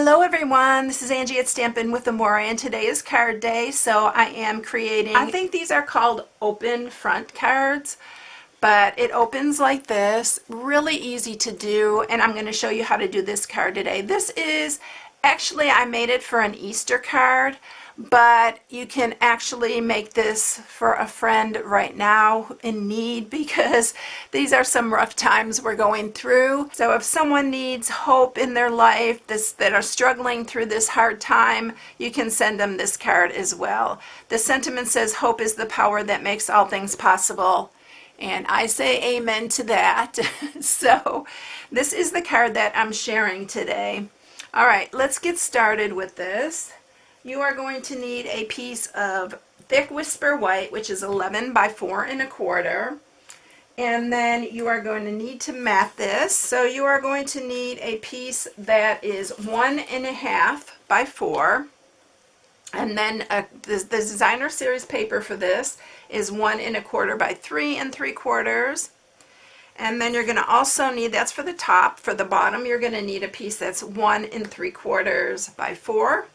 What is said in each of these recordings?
Hello everyone, this is Angie at Stampin' with Amore, and today is card day, so I am creating, I think these are called open front cards, but it opens like this, really easy to do, and I'm going to show you how to do this card today. This is, actually I made it for an Easter card, but you can actually make this for a friend right now in need because these are some rough times we're going through. So if someone needs hope in their life, that are struggling through this hard time, you can send them this card as well. The sentiment says, hope is the power that makes all things possible. And I say amen to that. So this is the card that I'm sharing today. All right, let's get started with this. You are going to need a piece of thick whisper white, which is 11 by 4 1/4. And then you are going to need to mat this. So you are going to need a piece that is 1 1/2 by 4. And then the designer series paper for this is 1 1/4 by 3 3/4. And then you're going to also need, that's for the top. For the bottom, you're going to need a piece that's 1 3/4 by 4.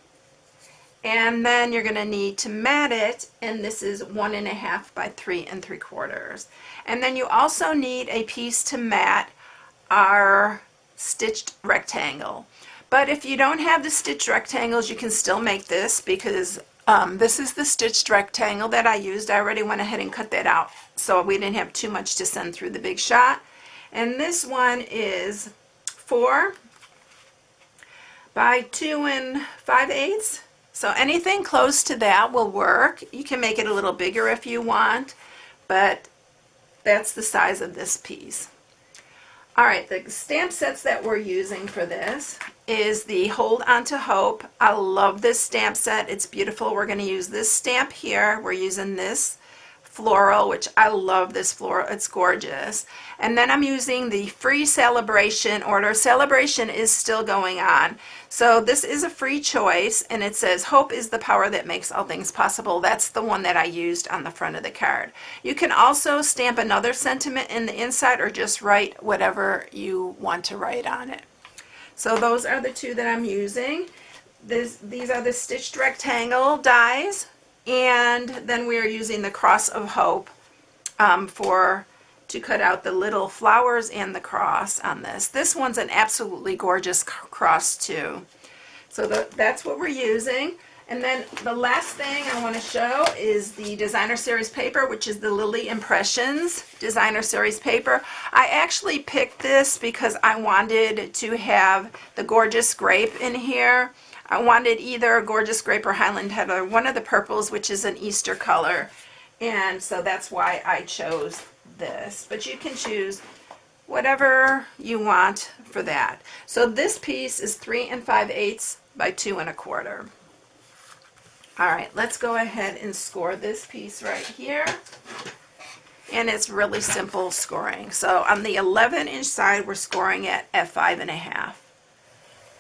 And then you're going to need to mat it, and this is 1 1/2 by 3 3/4. And then you also need a piece to mat our stitched rectangle. But if you don't have the stitched rectangles, you can still make this because this is the stitched rectangle that I used. I already went ahead and cut that out so we didn't have too much to send through the big shot. And this one is 4 by 2 5/8. So anything close to that will work. You can make it a little bigger if you want, but that's the size of this piece. All right, the stamp sets that we're using for this is the Hold On to Hope. I love this stamp set. It's beautiful. We're going to use this stamp here. We're using this floral, which I love this floral. It's gorgeous. And then I'm using the free celebration order. Celebration is still going on. So this is a free choice, and it says, hope is the power that makes all things possible. That's the one that I used on the front of the card. You can also stamp another sentiment in the inside or just write whatever you want to write on it. So those are the two that I'm using. These are the stitched rectangle dies, and then we are using the cross of hope to cut out the little flowers and the cross on this. This one's an absolutely gorgeous cross too. So that's what we're using. And then the last thing I want to show is the designer series paper, which is the Lily Impressions designer series paper. I actually picked this because I wanted to have the gorgeous grape in here. I wanted either gorgeous grape or Highland heather, one of the purples, which is an Easter color. And so that's why I chose this. But you can choose whatever you want for that. So this piece is 3 5/8 by 2 1/4. All right, let's go ahead and score this piece right here. And it's really simple scoring. So on the 11-inch side, we're scoring it at 5 1/2.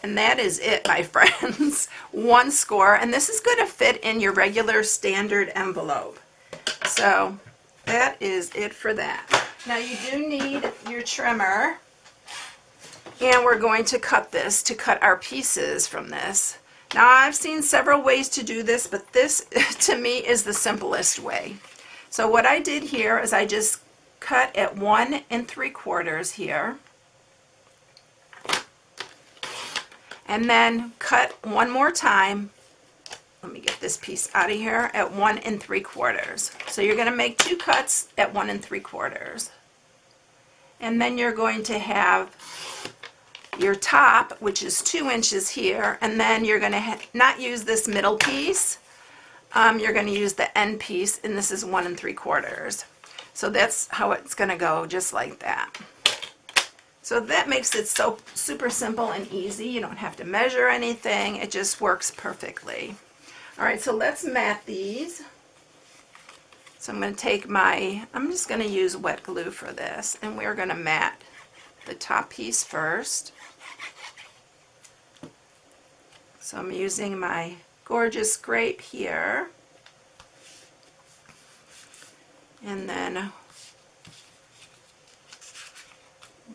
And that is it, my friends. One score, and this is going to fit in your regular standard envelope. So that is it for that. Now you do need your trimmer, and we're going to cut this to cut our pieces from this. Now I've seen several ways to do this, but this to me is the simplest way. So what I did here is I just cut at 1 3/4 here, and then cut one more time. Let me get this piece out of here at 1 3/4. So you're going to make 2 cuts at 1 3/4. And then you're going to have your top, which is 2 inches here, and then you're going to not use this middle piece. You're going to use the end piece, and this is 1 3/4. So that's how it's going to go, just like that. So that makes it so super simple and easy. You don't have to measure anything. It just works perfectly. All right, so let's mat these. So I'm going to take I'm just going to use wet glue for this, and we're going to mat the top piece first. So I'm using my gorgeous grape here, and then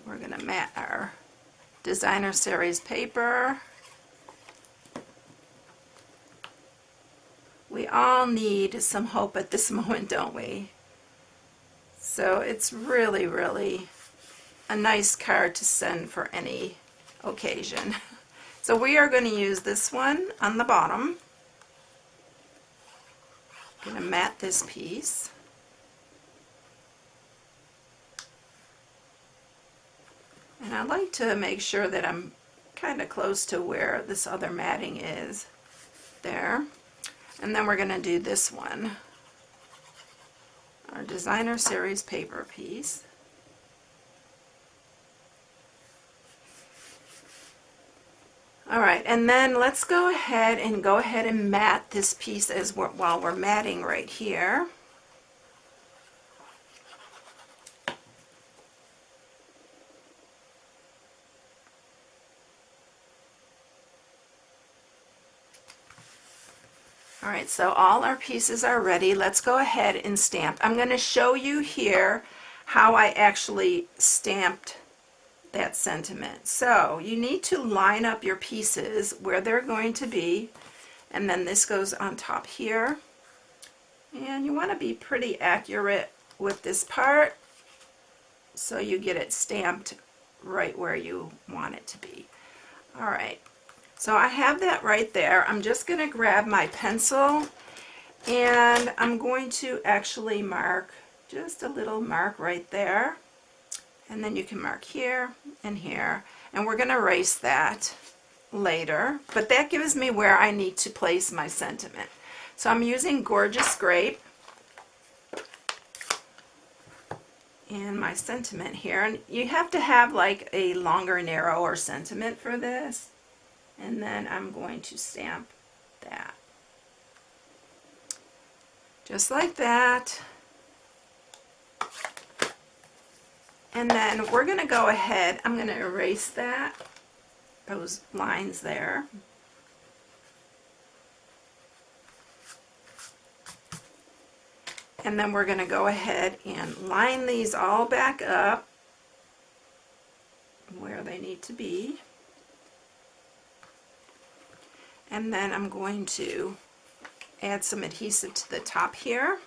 we're going to mat our designer series paper. all need some hope at this moment, don't we? So it's really, really a nice card to send for any occasion. So we are going to use this one on the bottom. I'm going to mat this piece. And I like to make sure that I'm kind of close to where this other matting is. There. And then we're going to do this one, our Designer Series paper piece. Alright, and then let's go ahead and mat this piece while we're matting right here. Alright, so all our pieces are ready. Let's go ahead and stamp. I'm going to show you here how I actually stamped that sentiment. So you need to line up your pieces where they're going to be, and then this goes on top here. And you want to be pretty accurate with this part so you get it stamped right where you want it to be. Alright. So I have that right there. I'm just going to grab my pencil and I'm going to actually mark just a little mark right there. And then you can mark here and here. And we're going to erase that later. But that gives me where I need to place my sentiment. So I'm using Gorgeous Grape and my sentiment here. And you have to have like a longer, narrower sentiment for this. And then I'm going to stamp that. Just like that. And then we're going to go ahead, I'm going to erase those lines there. And then we're going to go ahead and line these all back up where they need to be. And then I'm going to add some adhesive to the top here.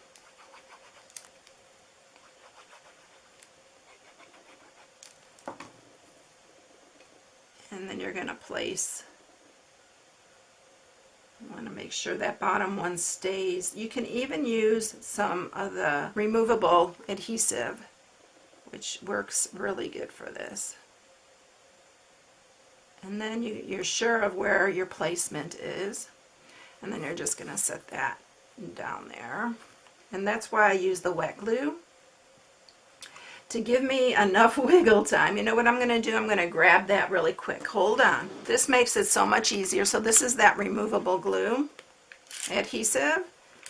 And then you're going to place, you want to make sure that bottom one stays. You can even use some of the removable adhesive, which works really good for this. And then you're sure of where your placement is. And then you're just going to set that down there. And that's why I use the wet glue, to give me enough wiggle time. You know what I'm going to do? I'm going to grab that really quick. Hold on. This makes it so much easier. So this is that removable glue adhesive.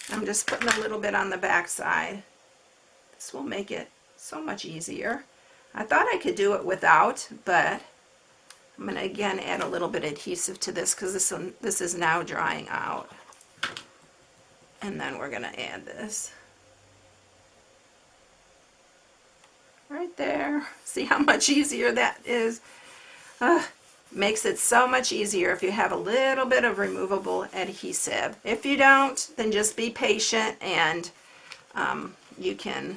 I'm just putting a little bit on the back side. This will make it so much easier. I thought I could do it without, but I'm going to again add a little bit of adhesive to this because this is now drying out. And then we're going to add this right there. See how much easier that is? Makes it so much easier if you have a little bit of removable adhesive. If you don't, then just be patient and you can.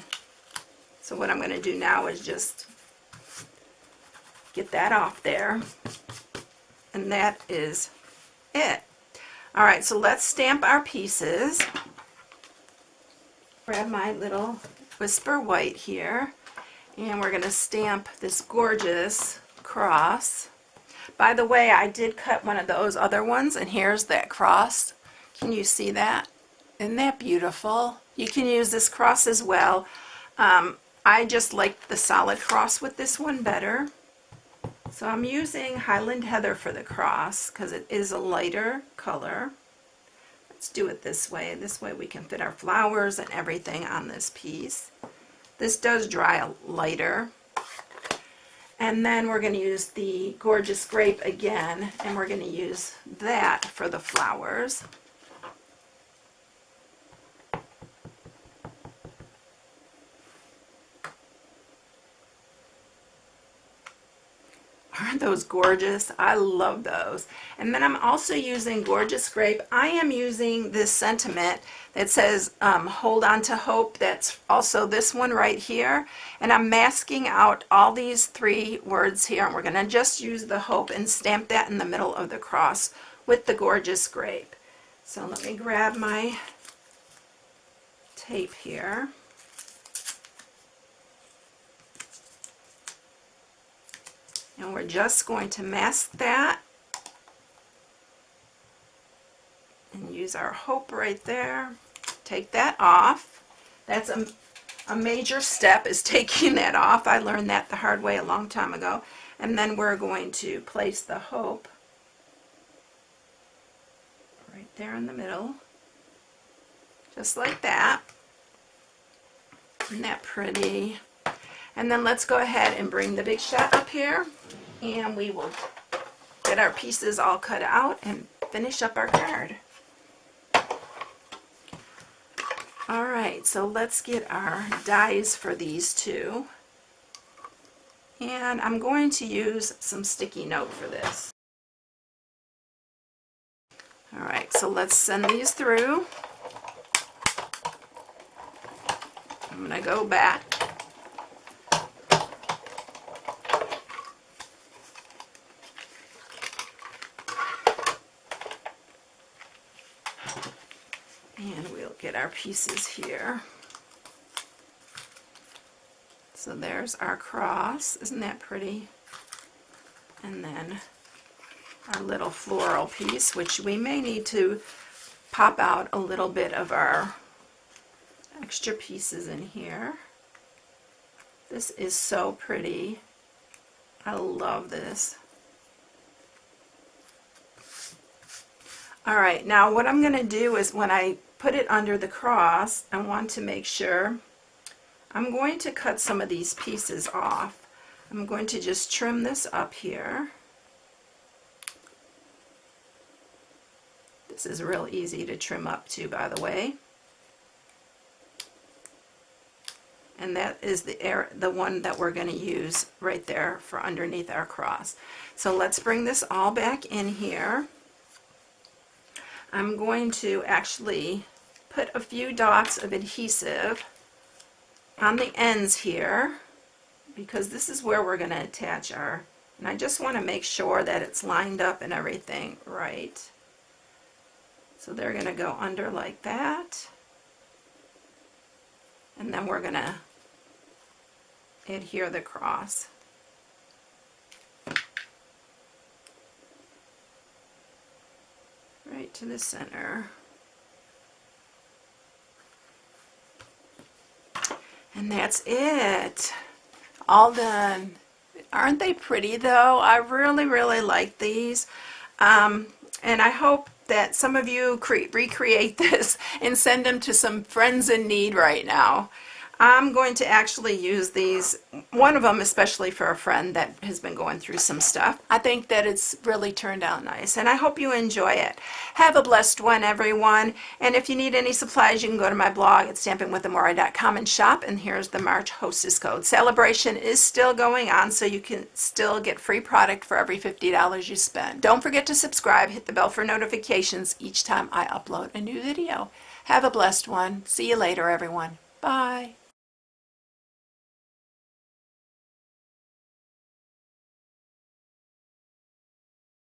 So what I'm going to do now is just get that off there, and that is it. Alright, so let's stamp our pieces. Grab my little Whisper White here, and we're going to stamp this gorgeous cross. By the way, I did cut one of those other ones, and here's that cross. Can you see that? Isn't that beautiful? You can use this cross as well. I just like the solid cross with this one better. So I'm using Highland Heather for the cross because it is a lighter color. Let's do it this way. This way we can fit our flowers and everything on this piece. This does dry lighter. And then we're going to use the Gorgeous Grape again, and we're going to use that for the flowers. Aren't those gorgeous? I love those. And then I'm also using Gorgeous Grape. I am using this sentiment that says hold on to hope. That's also this one right here. And I'm masking out all these 3 words here, and we're going to just use the hope and stamp that in the middle of the cross with the Gorgeous Grape. So let me grab my tape here. And we're just going to mask that and use our hope right there. Take that off. That's a major step, is taking that off. I learned that the hard way a long time ago. And then we're going to place the hope right there in the middle, just like that. Isn't that pretty? And then let's go ahead and bring the big shot up here, and we will get our pieces all cut out and finish up our card. Alright, so let's get our dies for these 2. And I'm going to use some sticky note for this. Alright, so let's send these through. I'm going to go back. And we'll get our pieces here. So there's our cross. Isn't that pretty? And then our little floral piece, which we may need to pop out a little bit of our extra pieces in here. This is so pretty. I love this. Alright, now what I'm going to do is when I put it under the cross, I want to make sure I'm going to cut some of these pieces off. I'm going to just trim this up here. This is real easy to trim up to, by the way. And that is the one that we're going to use right there for underneath our cross. So let's bring this all back in here. I'm going to actually put a few dots of adhesive on the ends here, because this is where we're going to attach our, and I just want to make sure that it's lined up and everything right. So they're going to go under like that, and then we're going to adhere the cross. Right to the center. And that's it. All done. Aren't they pretty though? I really, really like these. And I hope that some of you recreate this and send them to some friends in need right now. I'm going to actually use these, one of them especially for a friend that has been going through some stuff. I think that it's really turned out nice, and I hope you enjoy it. Have a blessed one, everyone. And if you need any supplies, you can go to my blog at stampinwithamore.com and shop. And here's the March hostess code. Celebration is still going on, so you can still get free product for every $50 you spend. Don't forget to subscribe. Hit the bell for notifications each time I upload a new video. Have a blessed one. See you later, everyone. Bye.